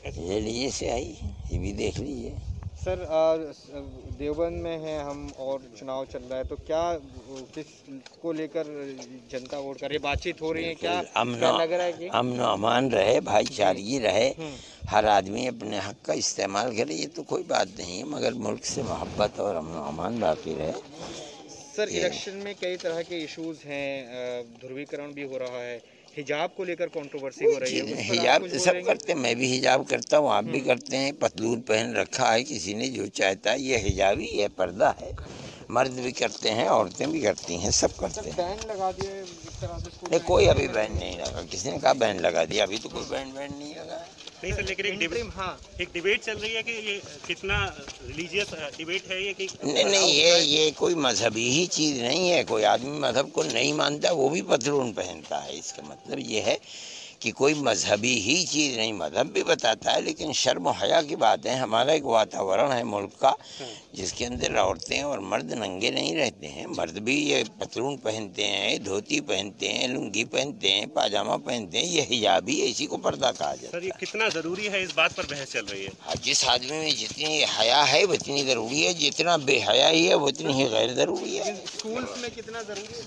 ले लीजिए स्याही, ये भी देख लीजिए। सर देवबंद में हैं हम और चुनाव चल रहा है, तो क्या किस को लेकर जनता वोट कर रही है, बातचीत हो रही है क्या? क्या लग रहा है कि अमन अमान रहे, भाईचारगी रहे, हम्म। हर आदमी अपने हक का इस्तेमाल करे, ये तो कोई बात नहीं है, मगर मुल्क से मोहब्बत और अमन अमान बाकी रहे। सर इलेक्शन में कई तरह के इश्यूज हैं, ध्रुवीकरण भी हो रहा है, हिजाब को लेकर कंट्रोवर्सी हो कोई रही है, चीज़ उस नहीं, पर आप हिजाब कुछ तो सब बोलेंगे? करते हैं, मैं भी हिजाब करता हूँ, आप भी हम्म। करते हैं, पतलून पहन रखा है किसी ने, जो चाहता है, ये हिजाबी है, पर्दा है, मर्द भी करते हैं, औरतें भी करती हैं, सब करते हैं। बैन लगा दिए इस तरह से स्कूल नहीं, में कोई एंट्री अभी करने बैन में। नहीं लगा, किसी ने कहा बैन लगा दिया, अभी तो कोई बैन नहीं लगा है। नहीं सर, लेकिन एक डिबेट चल रही है कि ये कितना रिलीजियस डिबेट है ये कि नहीं, ये कोई मजहबी ही चीज़ नहीं है, कोई आदमी मजहब को नहीं मानता वो भी पतलून पहनता है, इसका मतलब ये है कि कोई मजहबी ही चीज़ नहीं, मजहब भी बताता है, लेकिन शर्म और हया की बात है। हमारा एक वातावरण है मुल्क का जिसके अंदर औरतें और मर्द नंगे नहीं रहते हैं, मर्द भी ये पतलून पहनते हैं, धोती पहनते हैं, लुंगी पहनते हैं, पाजामा पहनते हैं, ये हिजाबी है, इसी को पर्दा कहा जाता सर, ये है। कितना ज़रूरी है, इस बात पर बहस चल रही है। जिस आदमी में जितनी हया है उतनी ज़रूरी है, जितना बेहया ही है उतनी ही गैर ज़रूरी है। स्कूल्स में कितना जरूरी है?